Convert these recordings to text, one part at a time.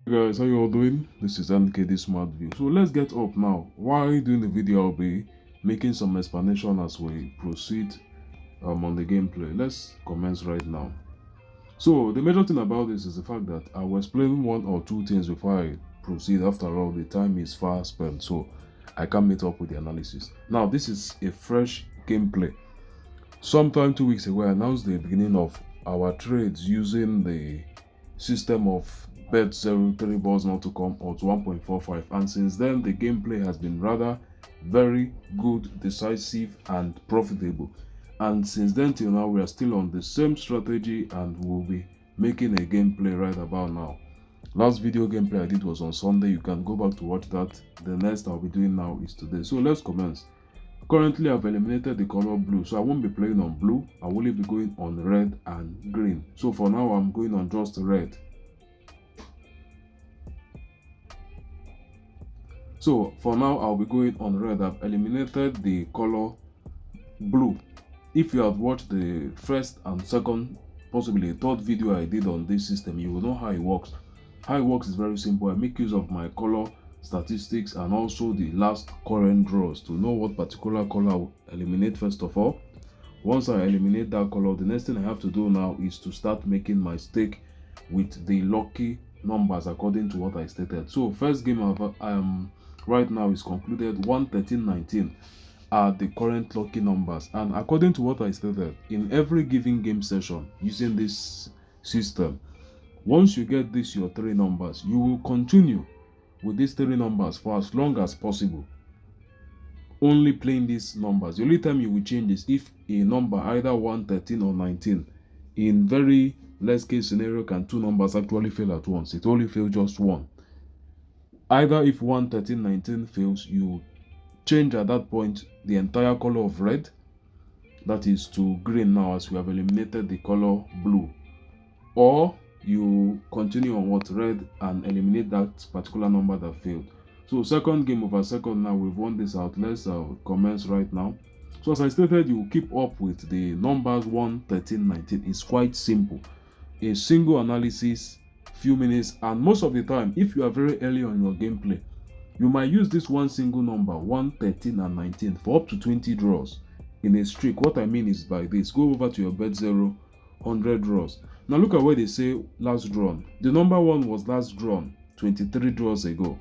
Hey guys, how you all doing? This is NKD Smart View. So let's get up now. While doing the video, I'll be making some explanation as we proceed on the gameplay. Let's commence right now. So the major thing about this is the fact that I will explain one or two things before I proceed. After all, the time is far spent, so I can't meet up with the analysis. Now, this is a fresh gameplay. Sometime 2 weeks ago, I announced the beginning of our trades using the system of Bet9ja 3 balls not to come or to 1.45, and since then the gameplay has been rather very good, decisive and profitable, and since then till now we are still on the same strategy and we'll be making a gameplay right about now. Last video gameplay I did was on Sunday. You can go back to watch that. The next I'll be doing now is today. So let's commence. Currently I've eliminated the color blue, so I won't be playing on blue. I will only be going on red and green. So for now I'm going on just red. So for now I'll be going on red. I've eliminated the color blue. If you have watched the first and second, possibly third video I did on this system, you will know how it works. How it works is very simple. I make use of my color statistics and also the last current draws to know what particular color I will eliminate first of all. Once I eliminate that color, the next thing I have to do now is to start making my stake with the lucky numbers according to what I stated. So first game right now is concluded. 1, 13, 19 are the current lucky numbers, and according to what I stated, in every given game session using this system, once you get this your three numbers, you will continue with these three numbers for as long as possible, only playing these numbers. The only time you will change is if a number, either 1, 13 or 19, in very less case scenario, can two numbers actually fail at once. It only fails just one. Either if 1, 13, 19 fails, you change at that point the entire color of red, that is to green now as we have eliminated the color blue, or you continue on what red and eliminate that particular number that failed. So second game over second, now we've won this out. Let's commence right now. So as I stated, you keep up with the numbers 1, 13, 19. It's quite simple. A single analysis, few minutes, and most of the time, if you are very early on your gameplay, you might use this one single number 1, 13 and 19 for up to 20 draws in a streak. What I mean is by this, go over to your Bet9ja 100 draws. Now look at where they say last drawn. The number 1 was last drawn 23 draws ago.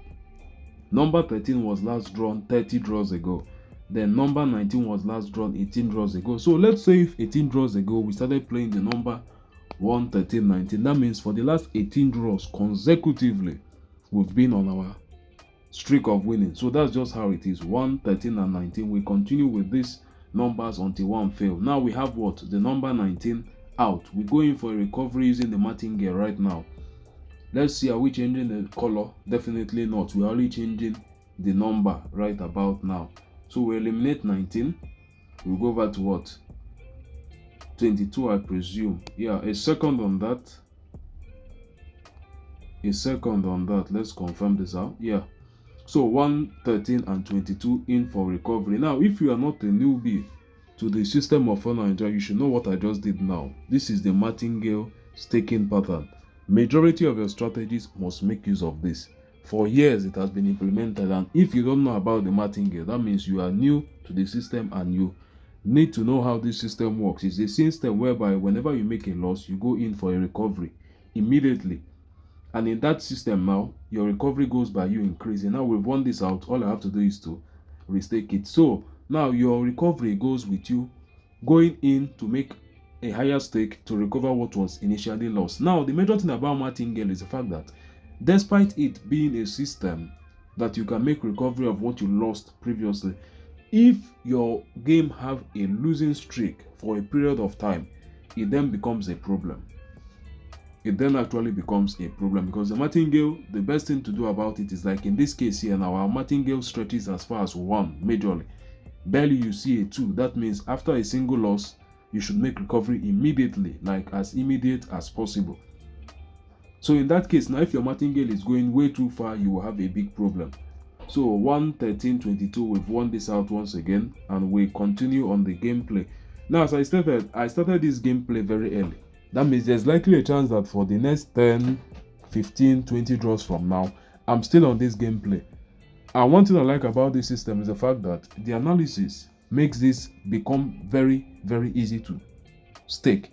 Number 13 was last drawn 30 draws ago. Then number 19 was last drawn 18 draws ago. So let's say if 18 draws ago we started playing the number 1, 13, 19, that means for the last 18 draws consecutively we've been on our streak of winning. So that's just how it is. 1, 13 and 19. We continue with these numbers until one fail. Now we have what? The number 19 out. We go in for a recovery using the martingale right now. Let's see, are we changing the color? Definitely not. We're only changing the number right about now. So we eliminate 19. We go over to what? 22, I presume. Yeah, a second on that. Let's confirm this out. Yeah. So 1, 13 and 22 in for recovery. Now if you are not a newbie to the system of Bet9ja, you should know what I just did now. This is the martingale staking pattern. Majority of your strategies must make use of this. For years it has been implemented, and if you don't know about the martingale, that means you are new to the system and you need to know how this system works. It's a system whereby whenever you make a loss, you go in for a recovery immediately. And in that system now, your recovery goes by you increasing. Now we've won this out, all I have to do is to restake it. So now your recovery goes with you going in to make a higher stake to recover what was initially lost. Now the major thing about martingale is the fact that despite it being a system that you can make recovery of what you lost previously, if your game have a losing streak for a period of time, it then becomes a problem. It then actually becomes a problem, because the martingale, the best thing to do about it is, like in this case here now, our martingale stretches as far as 1 majorly. Barely you see a 2. That means after a single loss you should make recovery immediately, like as immediate as possible. So in that case now, if your martingale is going way too far, you will have a big problem. So 1, 13, 22, we've won this out once again, and we continue on the gameplay. Now as I started this gameplay very early. That means there's likely a chance that for the next 10, 15, 20 draws from now, I'm still on this gameplay. And one thing I like about this system is the fact that the analysis makes this become very, very easy to stake.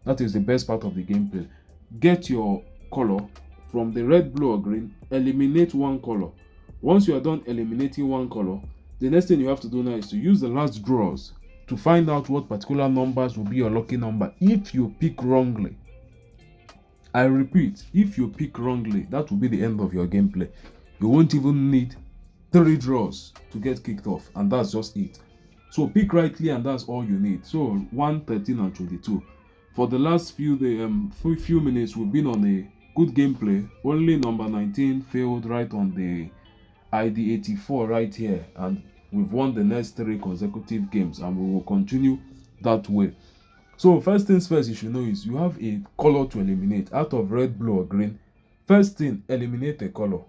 That is the best part of the gameplay. Get your color from the red, blue, or green, eliminate one color. Once you are done eliminating one color, the next thing you have to do now is to use the last draws to find out what particular numbers will be your lucky number if you pick wrongly. I repeat, if you pick wrongly, that will be the end of your gameplay. You won't even need 3 draws to get kicked off, and that's just it. So pick rightly, and that's all you need. So 1, 13, and 22. For the last few minutes, we've been on a good gameplay. Only number 19 failed right on the ID 84 right here, and we've won the next 3 consecutive games, and we will continue that way. So first things first, you should know is you have a color to eliminate out of red, blue, or green. First thing, eliminate a color.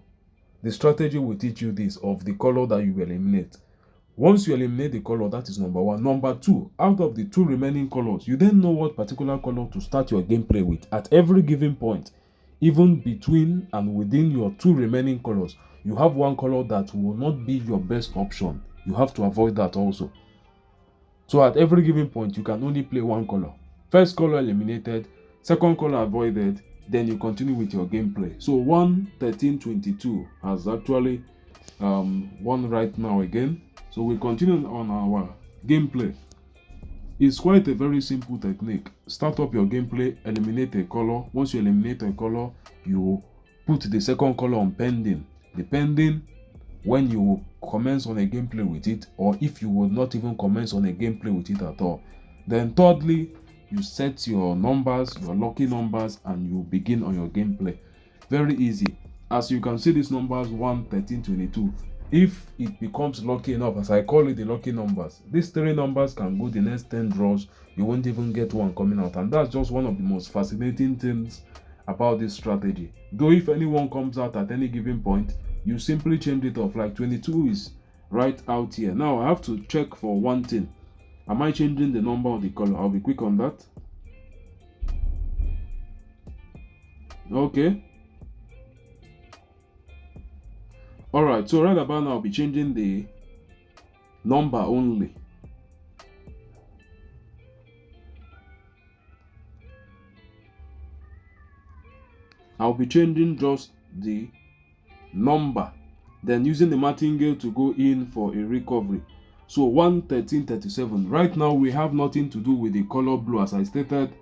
The strategy will teach you this of the color that you eliminate. Once you eliminate the color, that is number 1. Number 2, out of the 2 remaining colors, you then know what particular color to start your gameplay with. At every given point, even between and within your 2 remaining colors, you have one color that will not be your best option. You have to avoid that also. So at every given point, you can only play one color. First color eliminated, second color avoided, then you continue with your gameplay. So 1, 13, 22 has actually won right now again. So we continue on our gameplay. It's quite a very simple technique. Start up your gameplay, eliminate a color. Once you eliminate a color, you put the second color on pending. Depending when you will commence on a gameplay with it, or if you will not even commence on a gameplay with it at all. Then thirdly, you set your numbers, your lucky numbers, and you begin on your gameplay. Very easy. As you can see, these numbers 1, 13, 22. If it becomes lucky enough, as I call it the lucky numbers, these 3 numbers can go the next 10 draws. You won't even get one coming out, and that's just one of the most fascinating things about this strategy. Though if anyone comes out at any given point, you simply change it off. Like 22 is right out here. Now I have to check for one thing. Am I changing the number or the color? I'll be quick on that. Okay. Alright, so right about now I'll be changing the number only. I'll be changing just the number, then using the martingale to go in for a recovery. So 1, 13, 37. Right now we have nothing to do with the color blue. As I stated,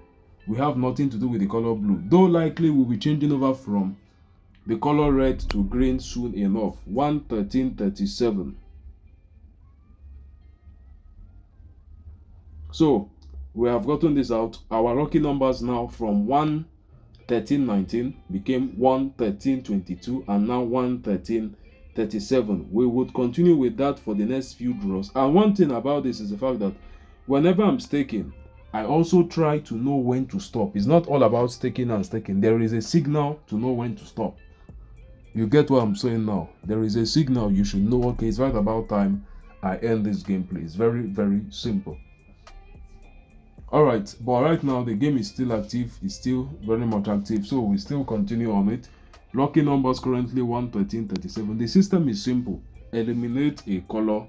we have nothing to do with the color blue, though likely we'll be changing over from the color red to green soon enough. 1, 13, 37. So we have gotten this out. Our lucky numbers now from 1, 13, 19 became 1, 13, 22, and now 1, 13, 37. We would continue with that for the next few draws. And one thing about this is the fact that whenever I'm staking, I also try to know when to stop. It's not all about staking and staking. There is a signal to know when to stop. You get what I'm saying now? There is a signal you should know, okay, it's right about time I end this gameplay. It's very, very simple. Alright, but right now the game is still active. It's still very much active, so we still continue on it. Lucky numbers currently 1, 13, 37. The system is simple. Eliminate a color,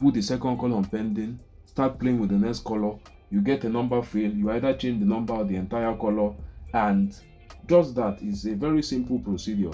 put the second color on pending, start playing with the next color. You get a number fail, you either change the number or the entire color, and just that is a very simple procedure.